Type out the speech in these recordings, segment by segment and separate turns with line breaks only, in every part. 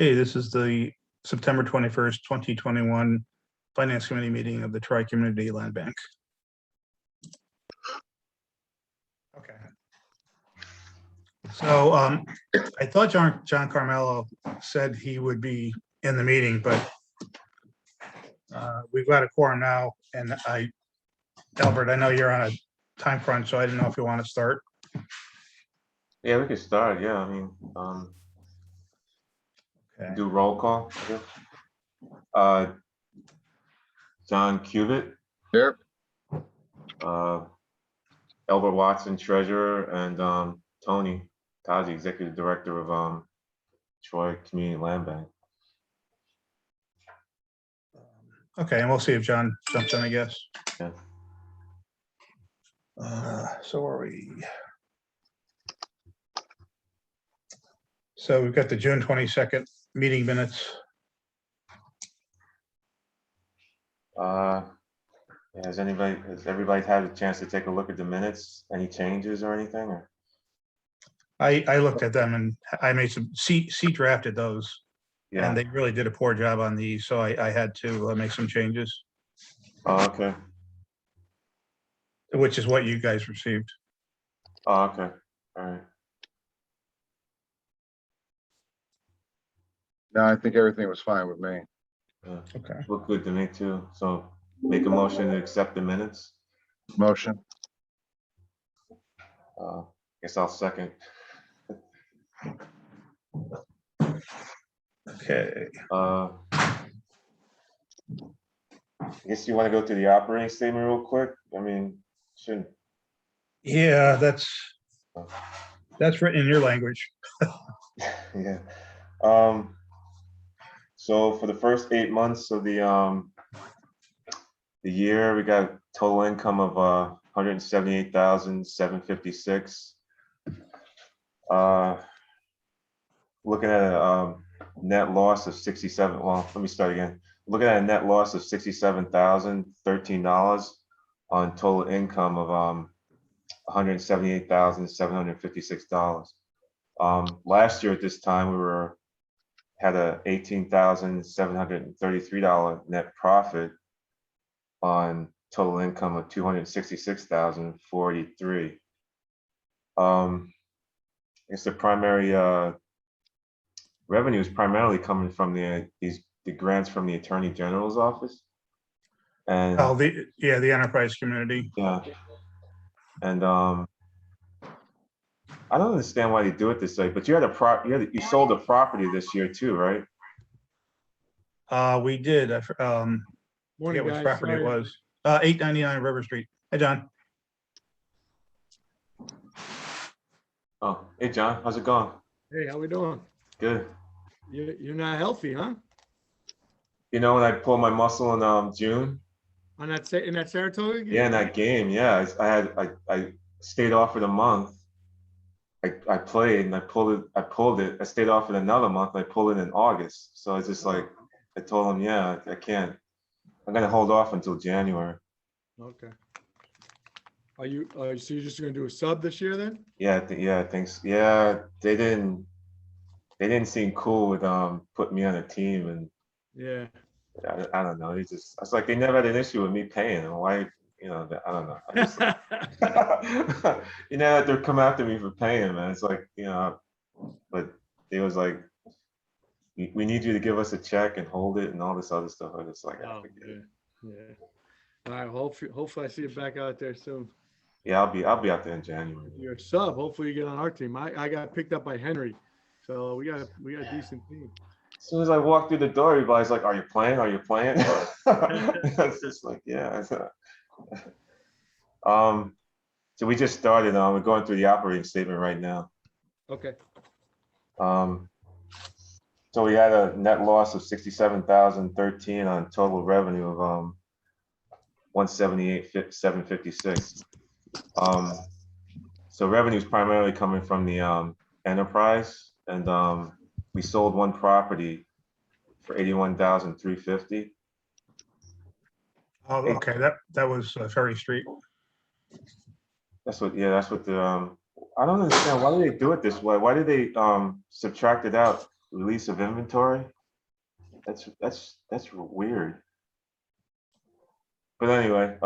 Hey, this is the September 21st, 2021 Finance Committee meeting of the Tri-Community Land Bank. Okay. So I thought John Carmelo said he would be in the meeting, but we've got a quorum now, and Albert, I know you're on a time crunch, so I didn't know if you want to start.
Yeah, we can start. Yeah, I mean,
Okay.
do roll call. John Cubitt.
Here.
Albert Watson, treasurer, and Tony Tazi, executive director of Troy Community Land Bank.
Okay, and we'll see if John jumps in, I guess.
Yeah.
So are we? So we've got the June 22nd meeting minutes.
Has everybody had a chance to take a look at the minutes? Any changes or anything? Or?
I looked at them and I made some, C drafted those.
Yeah.
And they really did a poor job on these, so I had to make some changes.
Oh, okay.
Which is what you guys received.
Oh, okay. All right.
No, I think everything was fine with me.
Yeah.
Okay.
Look good to me too. So make a motion to accept the minutes.
Motion.
Guess I'll second.
Okay.
I guess you want to go to the operating statement real quick. I mean, shouldn't.
Yeah, that's written in your language.
Yeah. So for the first 8 months of the year, we got total income of 178,756. Looking at a net loss of 67. Well, let me start again. Looking at a net loss of $67,013 on total income of $178,756. Last year at this time, we had a $18,733 net profit on total income of $266,483. It's the primary revenue is primarily coming from the grants from the Attorney General's office. And
the enterprise community.
Yeah. And I don't understand why they do it this way, but you had you sold a property this year too, right?
We did. I forget which property it was. 899 River Street. Hey, John.
Oh, hey, John. How's it going?
Hey, how we doing?
Good.
You're not healthy, huh?
You know, when I pulled my muscle in June.
In that Saratoga game?
Yeah, in that game. Yeah, I stayed off for the month. I played and I pulled it. I stayed off for another month. And I pulled it in August. So it's just like, I told him, yeah, I can't. I'm gonna hold off until January.
Okay. So you're just gonna do a sub this year then?
Yeah, I think so. Yeah, they didn't seem cool with putting me on a team, and
yeah,
I don't know. It's like they never had an issue with me paying them. Why, you know, I don't know. I'm just like, you know, they're come after me for paying, man. It's like, you know, but it was like, we need you to give us a check and hold it and all this other stuff. I just like,
oh, yeah. All right. Hopefully I see you back out there soon.
Yeah, I'll be out there in January.
You're a sub. Hopefully you get on our team. I got picked up by Henry, so we got a decent team.
As soon as I walk through the door, everybody's like, "Are you playing? Are you playing?" It's just like, yeah. So we just started. We're going through the operating statement right now.
Okay.
So we had a net loss of $67,013 on total revenue of $178,756. So revenue is primarily coming from the enterprise, and we sold one property for $81,350.
Oh, okay. That was Ferry Street.
That's what the I don't understand, why do they do it this way? Why do they subtract it out? release of inventory. That's weird. But anyway,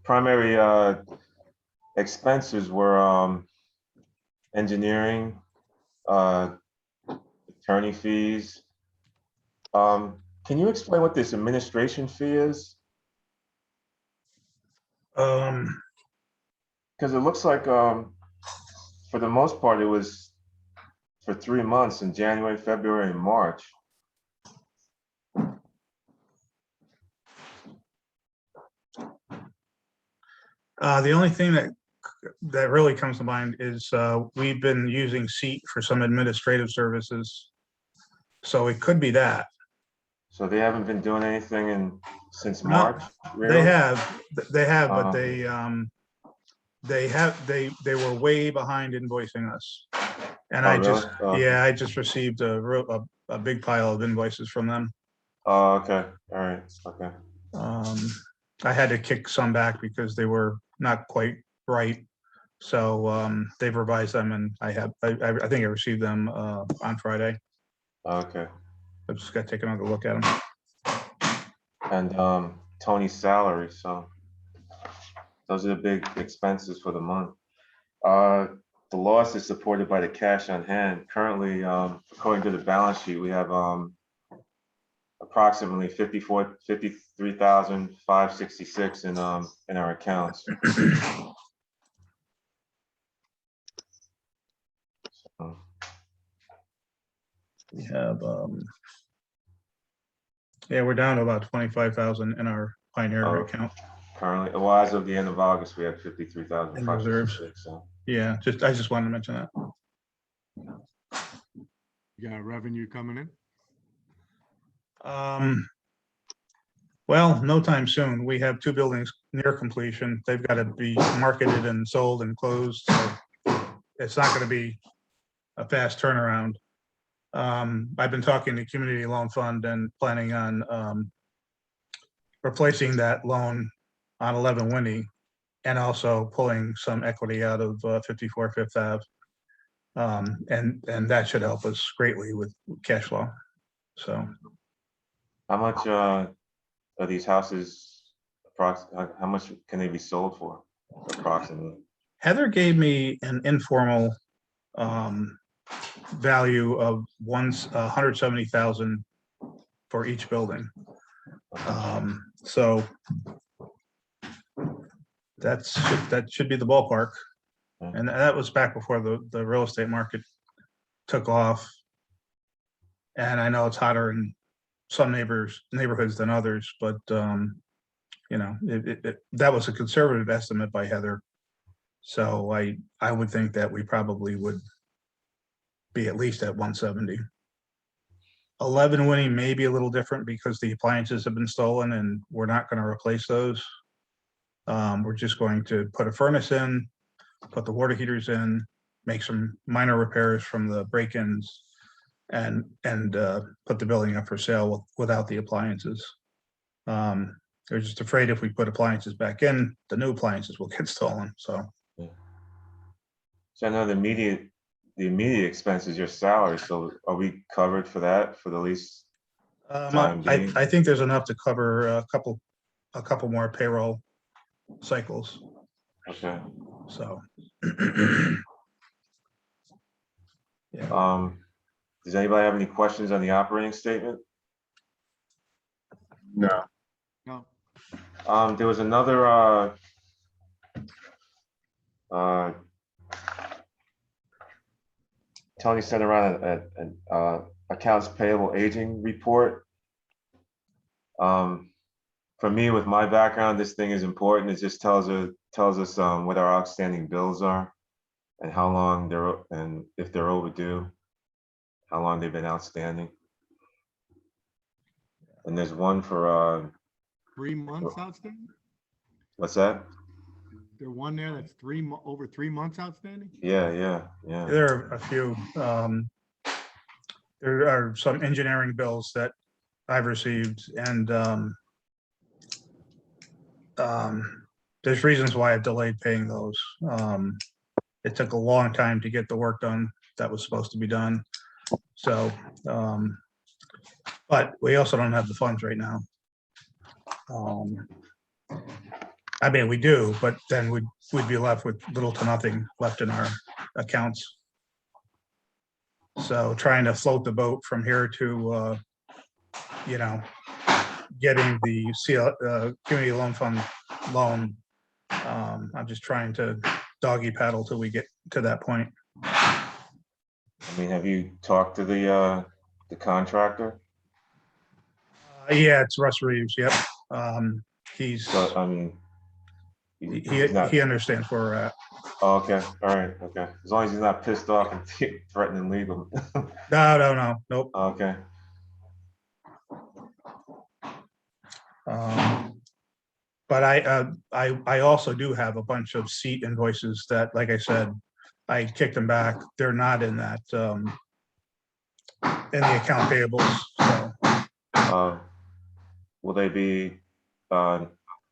primary expenses were engineering, attorney fees. Can you explain what this administration fee is? Because it looks like for the most part it was for 3 months in January, February, and March.
The only thing that really comes to mind is we've been using Seat for some administrative services. So it could be that.
So they haven't been doing anything since
No,
March, really?
They have, but
Oh.
they were way behind invoicing us. And
Oh,
I
really?
just,
Oh.
yeah, I just received a big pile of invoices from them.
Oh, okay, all right, okay.
I had to kick some back because they were not quite right. So they've revised them, and I think I received them on Friday.
Okay.
I just got to take another look at them.
And Tony's salary, so those are the big expenses for the month. The loss is supported by the cash on hand. Currently, according to the balance sheet, we have approximately 53,566 in our accounts. So,
We have, yeah, we're down to about 25,000 in our Pioneer
Oh.
account.
currently, well, as of the end of August, we have
In
53,566. So
Yeah, I just wanted to mention that.
You got revenue coming in?
Well, no time soon. We have 2 buildings near completion. They've got to be marketed and sold and closed. So it's not going to be a fast turnaround. I've been talking to Community Loan Fund and planning on replacing that loan on 11 Winnie, and also pulling some equity out of 54 Fifth Ave. And that should help us greatly with cash flow. So
how much are these houses, how much can they be sold for approximately?
Heather gave me an informal value of 170,000 for each building. So that should be the ballpark. And that was back before the real estate market took off. And I know it's hotter in some neighborhoods than others, but you know, that was a conservative estimate by Heather. So I would think that we probably would be at least at 170. 11 Winnie may be a little different because the appliances have been stolen and we're not going to replace those. We're just going to put a furnace in, put the water heaters in, make some minor repairs from the break-ins, and put the building up for sale without the appliances. They're just afraid if we put appliances back in, the new appliances will get stolen. So
I know the immediate expense is your salary. So are we covered for that for the least time being?
I think there's enough to cover a couple more payroll cycles.
Okay.
So
Yeah. Does anybody have any questions on the operating statement?
No.
No.
There was another Tony sent around an accounts payable aging report. For me, with my background, this thing is important. It just tells us what our outstanding bills are and how long and if they're overdue, how long they've been outstanding. And there's one for
3 months outstanding?
what's that?
There one there that's over 3 months outstanding?
Yeah.
there are a few. There are some engineering bills that I've received, and there's reasons why I've delayed paying those. it took a long time to get the work done that was supposed to be done. So, but we also don't have the funds right now. I mean, we do, but then we'd be left with little to nothing left in our accounts. So trying to float the boat from here to, you know, getting the community loan fund loan. I'm just trying to doggy paddle till we get to that point.
I mean, have you talked to the contractor?
Yeah, it's Russ Reeves. Yep. He's
So, I mean, he's not.
he understands where we're at.
Oh, okay, all right, okay. As long as he's not pissed off and threatening legal.
No, nope.
Okay.
But I also do have a bunch of seat invoices that, like I said, I kicked them back. They're not in that in the account payables. So
Will they be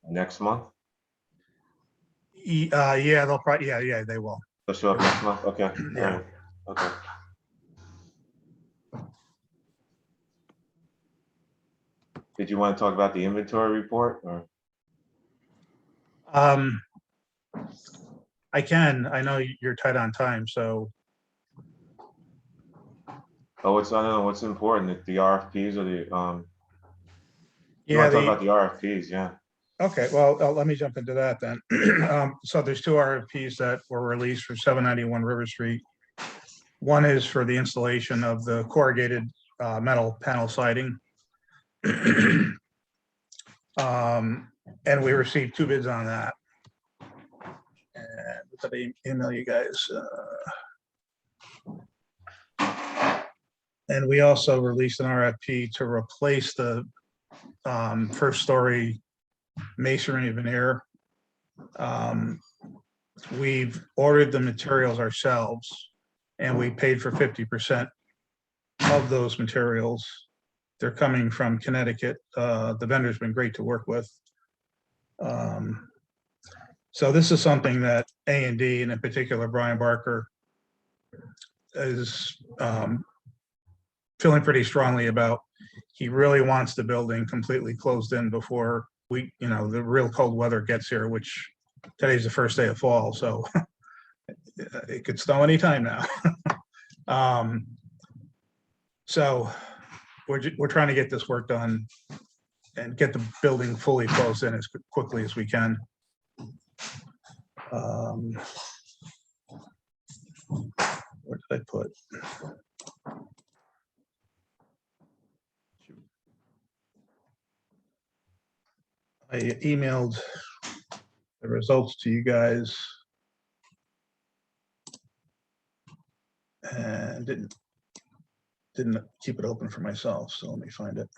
next month?
yeah, they'll probably yeah they will.
They'll show up next month. Okay.
Yeah.
All right. Okay. Did you want to talk about the inventory report or?
I can. I know you're tight on time, so.
Oh, I don't know what's important, the RFPs or the you
Yeah.
want to talk about the RFPs, yeah.
Okay, well, let me jump into that then. So there's two RFPs that were released for 791 River Street. One is for the installation of the corrugated metal panel siding. And we received 2 bids on that. And let me email you guys. And we also released an RFP to replace the first story masonry veneer. We've ordered the materials ourselves and we paid for 50% of those materials. They're coming from Connecticut. The vendor's been great to work with. So this is something that A&D, and in particular Brian Barker, is feeling pretty strongly about. He really wants the building completely closed in before the real cold weather gets here, which today's the first day of fall, so it could snow anytime now. So we're trying to get this work done and get the building fully closed in as quickly as we can. Where did I put? I emailed the results to you guys and didn't keep it open for myself, so let me find it.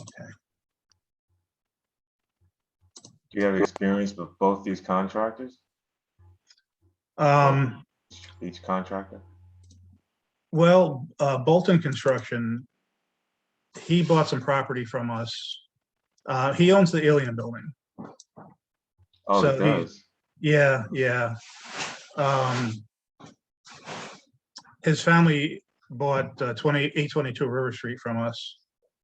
Okay.
Do you have experience with both these contractors? Each contractor?
Well, Bolton Construction, he bought some property from us. He owns the Alien Building.
Oh,
So
it does.
Yeah. His family bought 822 River Street from us.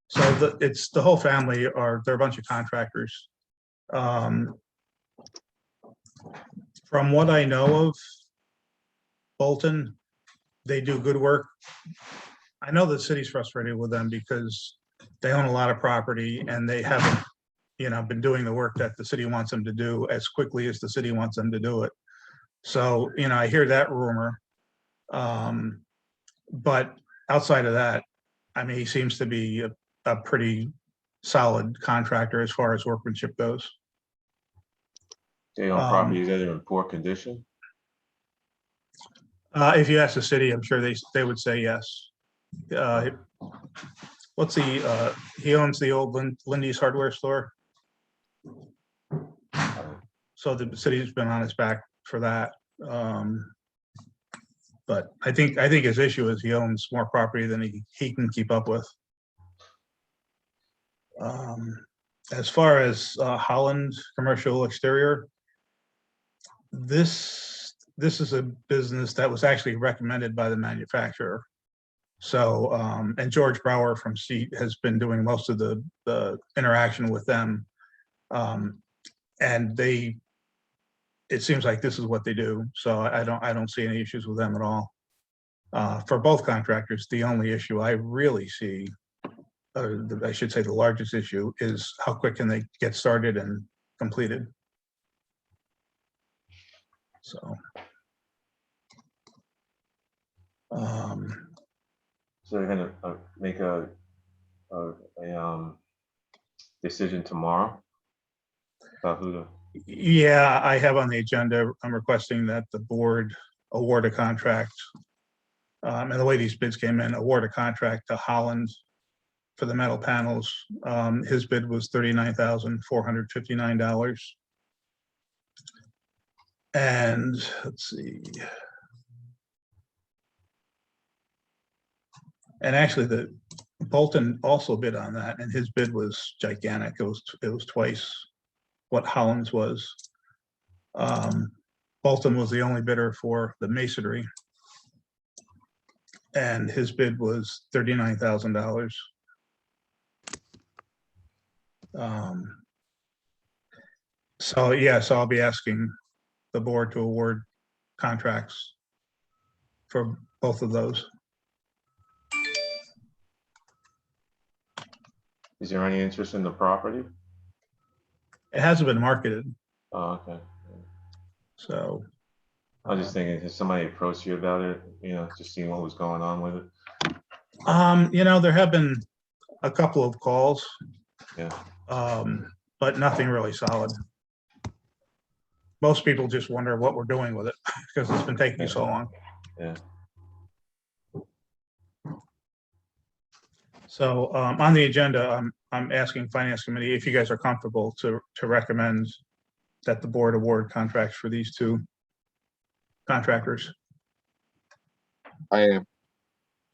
So it's the whole family they're a bunch of contractors. From what I know of Bolton, they do good work. I know the city's frustrated with them because they own a lot of property and they haven't, been doing the work that the city wants them to do as quickly as the city wants them to do it. So, I hear that rumor. But outside of that, I mean, he seems to be a pretty solid contractor as far as workmanship goes.
They own properties that are in poor condition?
If you ask the city, I'm sure they would say yes. What's he owns the old Lindy's hardware store. So the city's been on his back for that. But I think his issue is he owns more property than he can keep up with. As far as Holland commercial exterior, this is a business that was actually recommended by the manufacturer. So, and George Brower from SEAT has been doing most of the interaction with them. And it seems like this is what they do. So I don't see any issues with them at all. For both contractors, the only issue I really see, I should say the largest issue, is how quick can they get started and completed. So.
So they're gonna make a decision tomorrow about who to.
Yeah, I have on the agenda, I'm requesting that the board award a contract. And the way these bids came in, award a contract to Holland for the metal panels. His bid was $39,459. And let's see. And actually the Bolton also bid on that, and his bid was gigantic. It was twice what Holland's was. Bolton was the only bidder for the masonry, and his bid was $39,000. So yeah, so I'll be asking the board to award contracts for both of those.
Is there any interest in the property?
It hasn't been marketed,
Oh, okay.
so.
I was just thinking, has somebody approached you about it? You know, just seeing what was going on with it.
You know, there have been a couple of calls,
Yeah.
but nothing really solid. Most people just wonder what we're doing with it because it's been taking so long.
Yeah.
So on the agenda, I'm asking Finance Committee if you guys are comfortable to recommend that the board award contracts for these two contractors.
I am.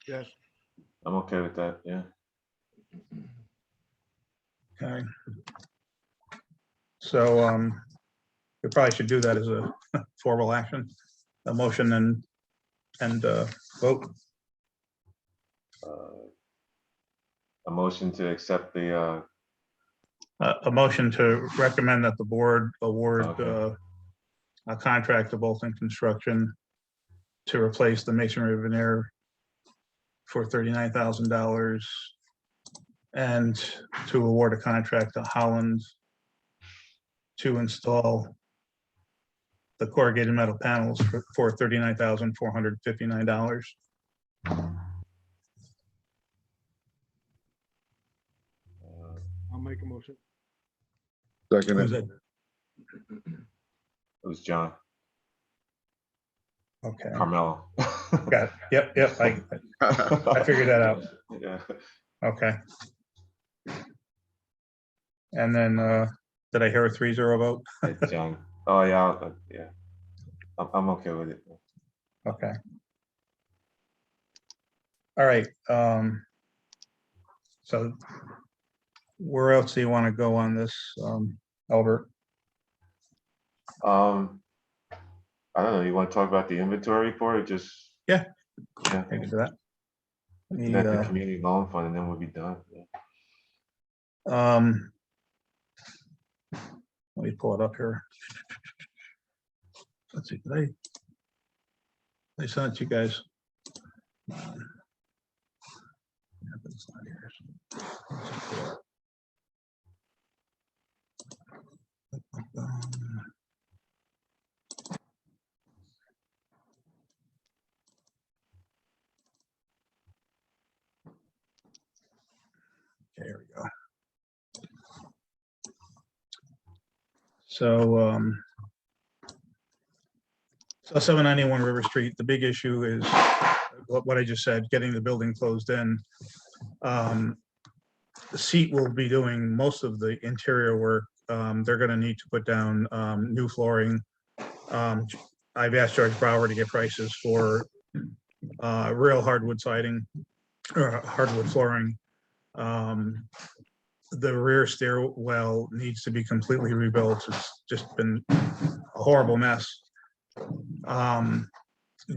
Yes.
I'm okay with that. Yeah.
Okay. So we probably should do that as a formal action, a motion and vote.
A motion to accept the.
A motion to recommend that the board award
Okay.
a contract to Bolton Construction to replace the masonry veneer for $39,000 and to award a contract to Holland to install the corrugated metal panels for $39,459.
I'll make a motion.
Who's
Second.
it?
It was John
Okay,
Carmelo.
got it. Yep, I figured that out.
Yeah.
Okay. And then, did I hear a 3-0 vote?
It's John. Oh yeah. Yeah. I'm okay with it.
Okay. All right. So where else do you want to go on this, Albert?
I don't know. You want to talk about the inventory report or just?
Yeah.
Yeah.
Thank you for that. Let me,
At the community loan fund, and then we'll be done. Yeah.
let me pull it up here. Let's see, did I sent it to you guys? Yeah, but it's not here. Okay, here we go. So, so 791 River Street, the big issue is what I just said, getting the building closed in. The SEAT will be doing most of the interior work. They're going to need to put down new flooring. I've asked George Brower to get prices for real hardwood siding or hardwood flooring. the rear stairwell needs to be completely rebuilt. It's just been a horrible mess.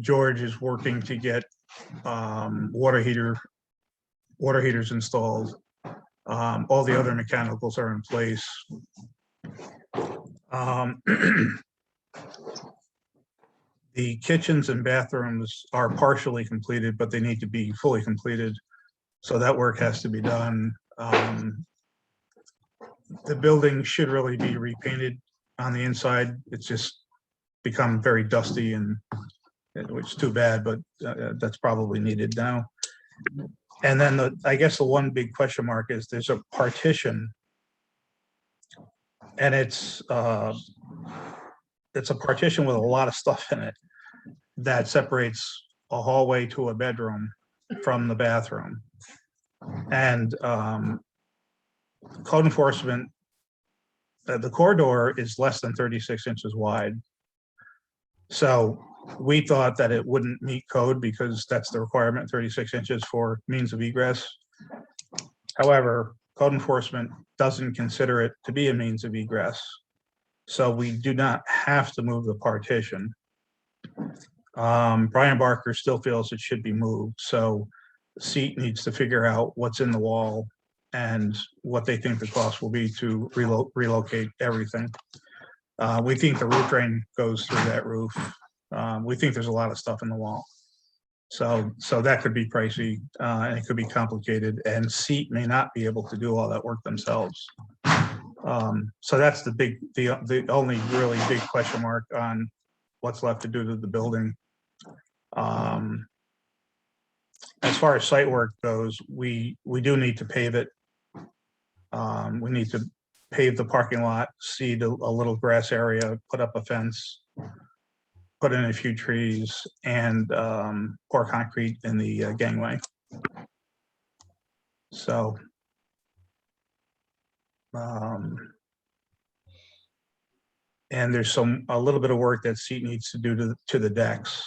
George is working to get water heaters installed. All the other mechanicals are in place. The kitchens and bathrooms are partially completed, but they need to be fully completed. So that work has to be done. The building should really be repainted on the inside. It's just become very dusty, and which is too bad, but that's probably needed now. And then I guess the one big question mark is there's a partition, and it's a partition with a lot of stuff in it that separates a hallway to a bedroom from the bathroom. And code enforcement, the corridor is less than 36 inches wide. So we thought that it wouldn't meet code because that's the requirement, 36 inches for means of egress. However, code enforcement doesn't consider it to be a means of egress. So we do not have to move the partition. Brian Barker still feels it should be moved. So the seat needs to figure out what's in the wall and what they think the cost will be to relocate everything. We think the roof drain goes through that roof. We think there's a lot of stuff in the wall. So that could be pricey, and it could be complicated, and SEAT may not be able to do all that work themselves. So that's the only really big question mark on what's left to do to the building. As far as site work goes, we do need to pave it. We need to pave the parking lot, seed a little grass area, put up a fence, put in a few trees, and pour concrete in the gangway. So and there's a little bit of work that SEAT needs to do to the decks.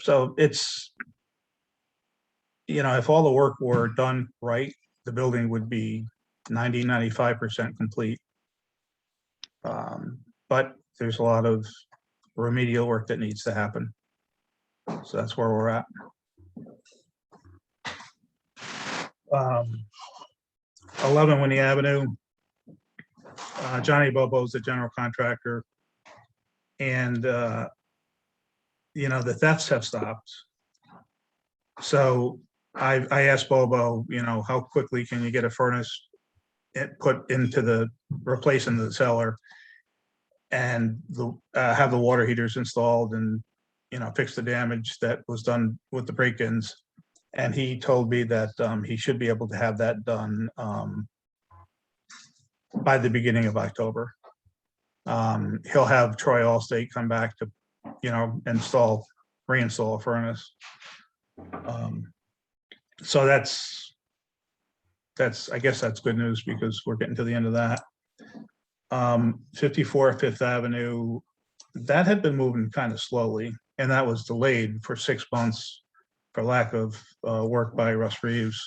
So it's, if all the work were done right, the building would be 90–95% complete. But there's a lot of remedial work that needs to happen. So that's where we're at. 11 Winnie Avenue. Johnny Bobo's the general contractor, and the thefts have stopped. So I asked Bobo, how quickly can you get a furnace put into replace into the cellar, and have the water heaters installed, and fix the damage that was done with the break-ins. And he told me that he should be able to have that done by the beginning of October. He'll have Troy Allstate come back to, reinstall a furnace. So I guess that's good news, because we're getting to the end of that. 54 Fifth Avenue, that had been moving kind of slowly, and that was delayed for 6 months for lack of work by Russ Reeves.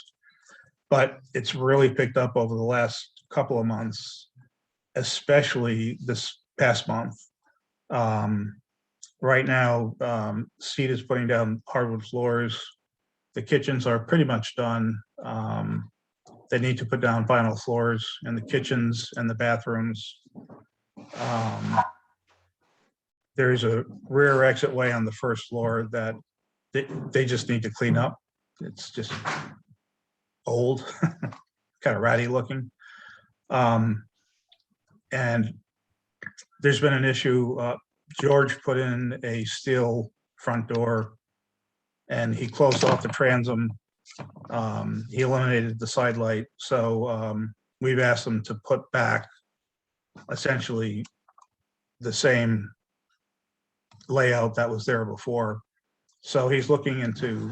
But it's really picked up over the last couple of months, especially this past month. Right now, SEAT is putting down hardwood floors. The kitchens are pretty much done. They need to put down vinyl floors in the kitchens and the bathrooms. There's a rear exitway on the first floor that they just need to clean up. It's just old, kind of ratty looking. And there's been an issue. George put in a steel front door, and he closed off the transom. He eliminated the side light. So we've asked him to put back essentially the same layout that was there before. So he's looking into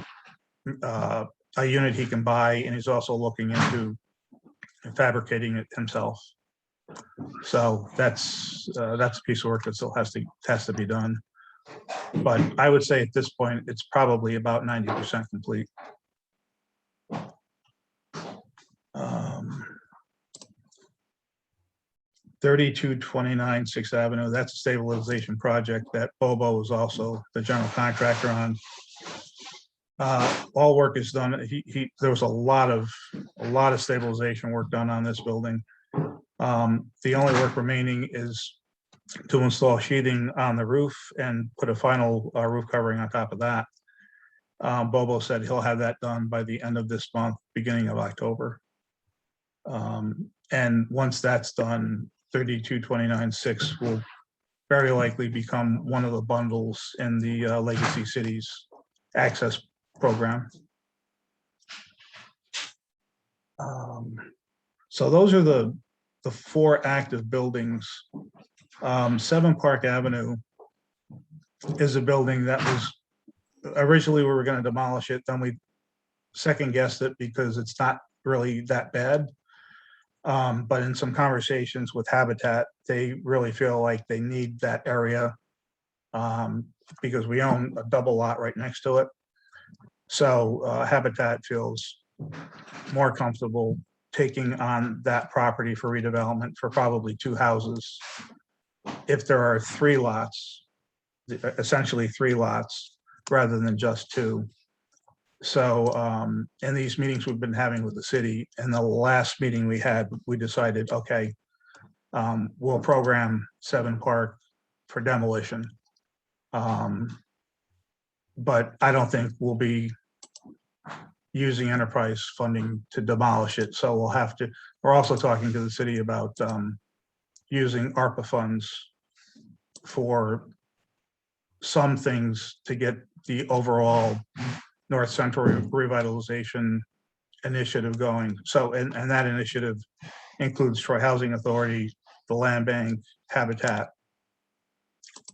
a unit he can buy, and he's also looking into fabricating it himself. So that's a piece of work that still has to be done. But I would say at this point, it's probably about 90% complete. 3229 6th Avenue, that's a stabilization project that Bobo was also the general contractor on. All work is done. There was a lot of stabilization work done on this building. The only work remaining is to install sheathing on the roof and put a final roof covering on top of that. Bobo said he'll have that done by the end of this month, beginning of October. And once that's done, 3229-6 will very likely become one of the bundles in the Legacy Cities access program. So those are the 4 active buildings. 7 Park Avenue is a building that was originally we were going to demolish it, then we second guessed it because it's not really that bad. But in some conversations with Habitat, they really feel like they need that area because we own a double lot right next to it. So Habitat feels more comfortable taking on that property for redevelopment for probably 2 houses. If there are 3 lots, essentially 3 lots, rather than just 2. So in these meetings we've been having with the city, and the last meeting we had, we decided, okay, we'll program 7 Park for demolition. But I don't think we'll be using enterprise funding to demolish it. So we'll have to, we're also talking to the city about using ARPA funds for some things to get the overall North Central revitalization initiative going. So, and that initiative includes Troy Housing Authority, the Land Bank, Habitat.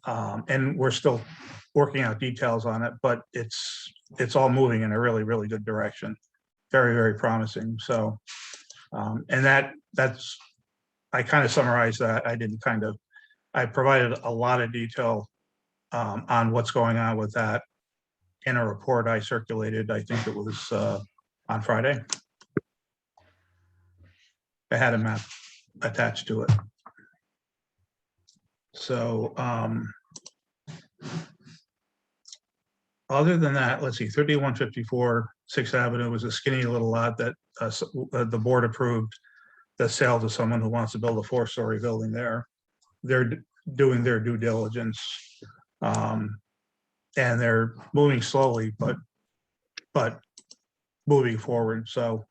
And we're still working out details on it, but it's all moving in a really, really good direction. Very, very promising. So, and that's, I kind of summarized that. I provided a lot of detail on what's going on with that in a report I circulated. I think it was on Friday. I had a map attached to it. So other than that, let's see, 3154 6th Avenue was a skinny little lot that the board approved the sale to someone who wants to build a 4-story building there. They're doing their due diligence. And they're moving slowly, but moving forward. So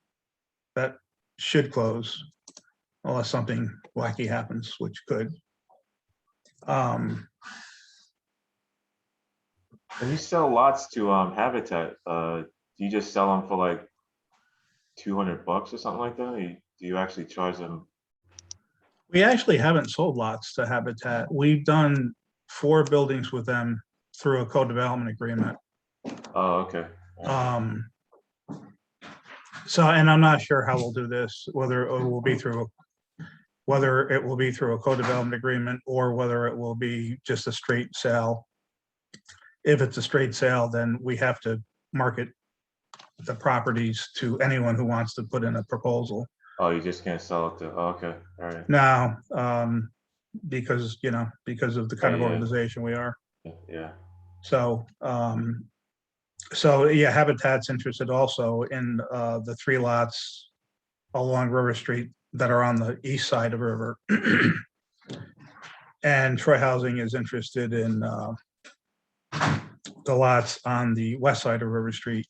that should close unless something wacky happens, which could.
When you sell lots to Habitat, do you just sell them for like $200 or something like that? Do you actually charge them?
We actually haven't sold lots to Habitat. We've done 4 buildings with them through a co-development agreement.
Oh, okay.
So, and I'm not sure how we'll do this, whether it will be through a co-development agreement or whether it will be just a straight sale. If it's a straight sale, then we have to market the properties to anyone who wants to put in a proposal.
Oh, you just can't sell it to, oh, okay, all right.
Now, because of the kind of organization we are.
Yeah.
So, so yeah, Habitat's interested also in the 3 lots along River Street that are on the east side of River. And Troy Housing is interested in the lots on the west side of River Street,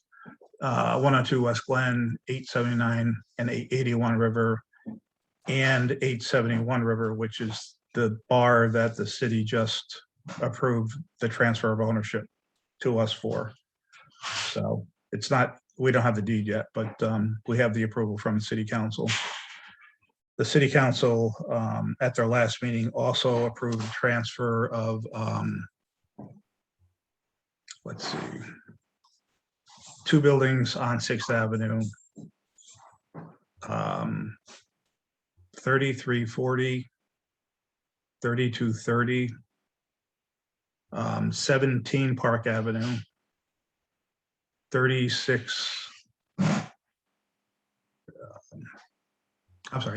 102 West Glen, 879 and 881 River, and 871 River, which is the bar that the city just approved the transfer of ownership to us for. So it's not, we don't have the deed yet, but we have the approval from the city council. The city council at their last meeting also approved transfer of, let's see, 2 buildings on 6th Avenue, 3340, 3230, 17 Park Avenue,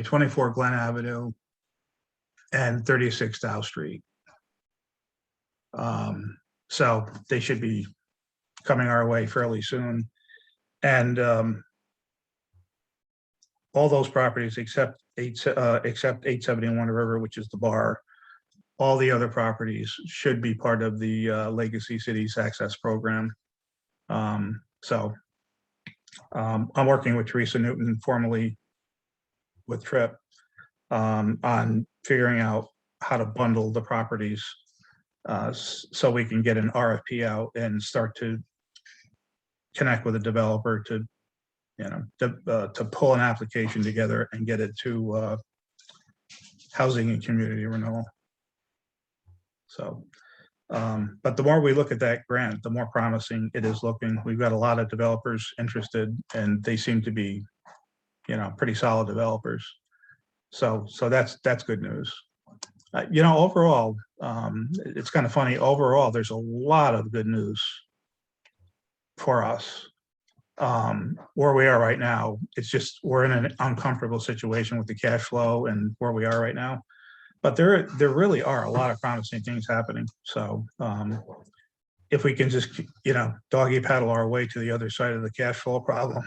24 Glen Avenue, and 36 Dow Street. So they should be coming our way fairly soon. And all those properties except 871 River, which is the bar, all the other properties should be part of the Legacy Cities Access Program. So I'm working with Teresa Newton, formerly with Tripp, on figuring out how to bundle the properties so we can get an RFP out and start to connect with a developer to, to pull an application together and get it to housing and community renewal. So, but the more we look at that grant, the more promising it is looking. We've got a lot of developers interested, and they seem to be, pretty solid developers. So that's good news. Overall, it's kind of funny. Overall, there's a lot of good news for us. Where we are right now, it's just we're in an uncomfortable situation with the cash flow and where we are right now. But there really are a lot of promising things happening. So if we can just, doggy paddle our way to the other side of the cash flow problem,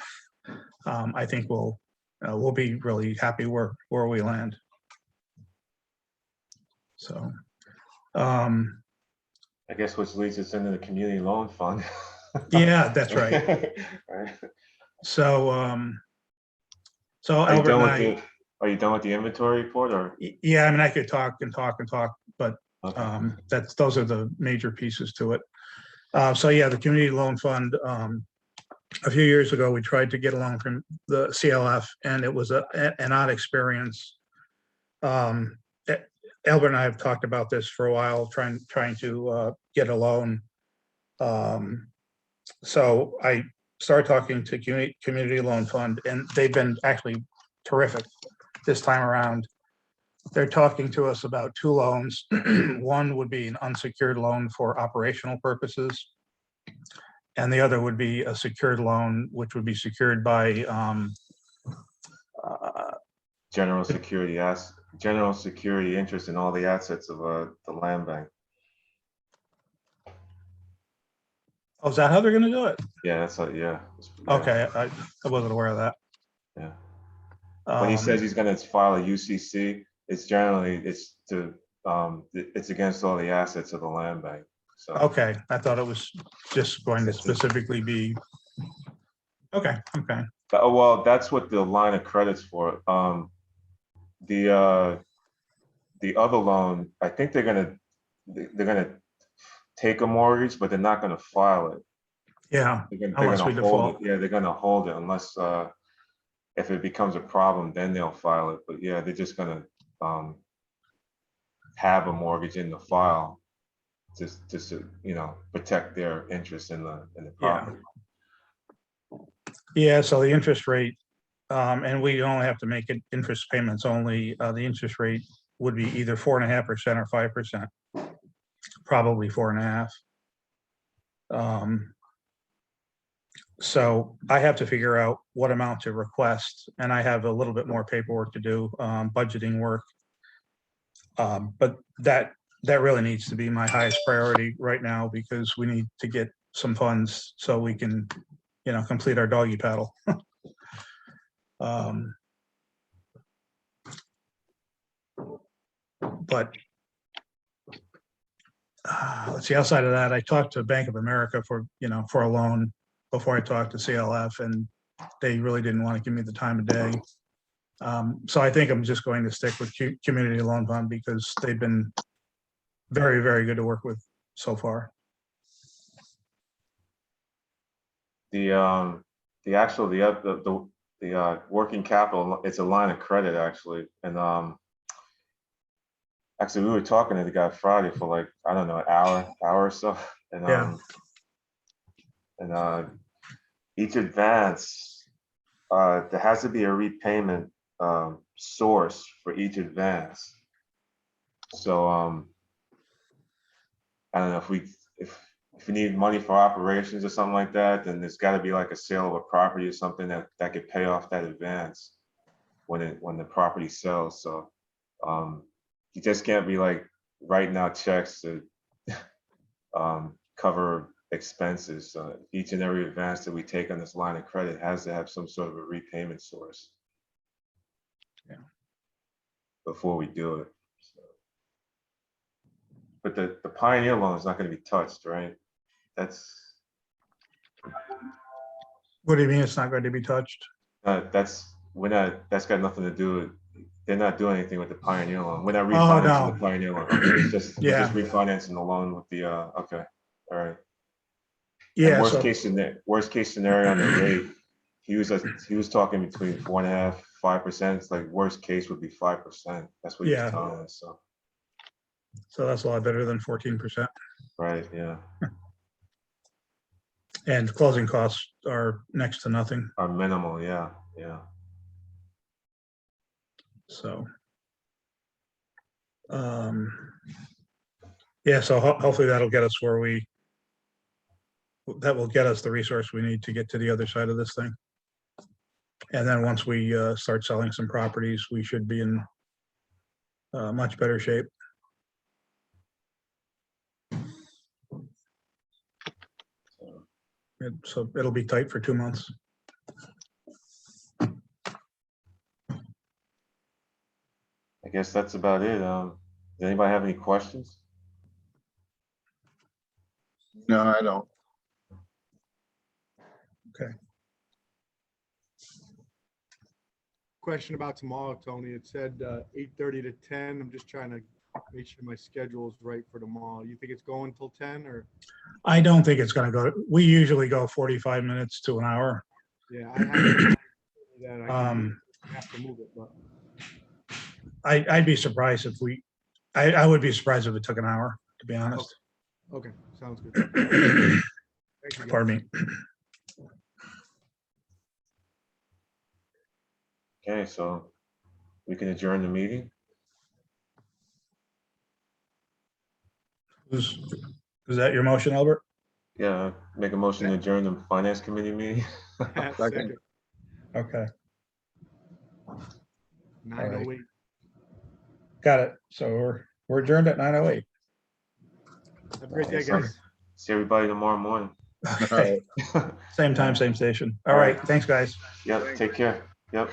I think we'll be really happy where we land. So,
I guess which leads us into the community loan fund.
yeah, that's right.
Right.
So,
Are you
Albert
done
and
with are you done with the inventory report, or?
yeah, I mean, I could talk and talk and talk, but
Okay.
those are the major pieces to it. So yeah, the community loan fund, a few years ago, we tried to get a loan from the CLF, and it was an odd experience. Albert and I have talked about this for a while, trying to get a loan. So I started talking to community loan fund, and they've been actually terrific this time around. They're talking to us about two loans. One would be an unsecured loan for operational purposes, and the other would be a secured loan, which would be secured by
General security interest in all the assets of the land bank.
oh, is that how they're going to do it?
Yeah, that's yeah.
Okay, I wasn't aware of that.
Yeah. When he says
Um,
he's going to file a UCC, it's generally it's against all the assets of the land bank. So
okay, I thought it was just going to specifically be. Okay.
oh, well, that's what the line of credit's for. The other loan, I think they're gonna take a mortgage, but they're not gonna file it.
Yeah,
They're
unless we
gonna hold
default.
it. Yeah, they're gonna hold it unless if it becomes a problem, then they'll file it. But yeah, they're just gonna have a mortgage in the file just to protect their interest in the property.
Yeah, so the interest rate, and we only have to make it interest payments only. The interest rate would be either 4.5% or 5%, probably 4.5%. So I have to figure out what amount to request, and I have a little bit more paperwork to do, budgeting work. But that really needs to be my highest priority right now, because we need to get some funds so we can, complete our doggy paddle. But let's see, outside of that, I talked to Bank of America for a loan before I talked to CLF, and they really didn't want to give me the time of day. So I think I'm just going to stick with Community Loan Fund, because they've been very, very good to work with so far.
The working capital, it's a line of credit actually, and actually we were talking to the guy Friday for like, I don't know, an hour or so, and
Yeah.
each advance, there has to be a repayment source for each advance. So I don't know if we need money for operations or something like that, then there's got to be like a sale of a property or something that could pay off that advance when the property sells. So you just can't be like writing out checks to cover expenses. Each and every advance that we take on this line of credit has to have some sort of a repayment source.
Yeah.
Before we do it. So. But the Pioneer loan is not going to be touched, right? That's
What do you mean it's not going to be touched?
we're not. That's got nothing to do with. They're not doing anything with the Pioneer loan. We're not
Oh,
refinancing
no.
the Pioneer loan. Okay, it's just we're
Yeah.
just refinancing the loan with the. Okay, all right.
Yeah,
And
so,
worst case scenario on the rate, he was talking between 4.5%, 5%. It's like worst case would be 5%. That's what he
Yeah.
was telling us.
so that's a lot better than 14%.
Right, yeah.
And closing costs are next to nothing.
Are minimal, yeah, yeah.
So, yeah, so hopefully that'll get us that will get us the resource we need to get to the other side of this thing. And then once we start selling some properties, we should be in much better shape. So it'll be tight for 2 months.
I guess that's about it. Does anybody have any questions?
No, I don't.
Question about tomorrow, Tony. It said 8:30 to 10. I'm just trying to make sure my schedule is right for tomorrow. You think it's going till 10 or?
I don't think it's going to go. We usually go 45 minutes to an hour.
Yeah, I have to, that I have to move it, but
I'd be surprised if I would be surprised if it took an hour, to be honest.
okay, sounds good. Thank you, guys.
Pardon me.
Okay, so we can adjourn the meeting.
Is that your motion, Albert?
Yeah, make a motion to adjourn the finance committee meeting.
Second,
Okay,
9:08.
got it. So we're adjourned at 9:08.
Have a great day,
So,
guys.
see everybody tomorrow morning.
All right.
Same time, same station. All right, thanks, guys.
Yep, take care. Yep.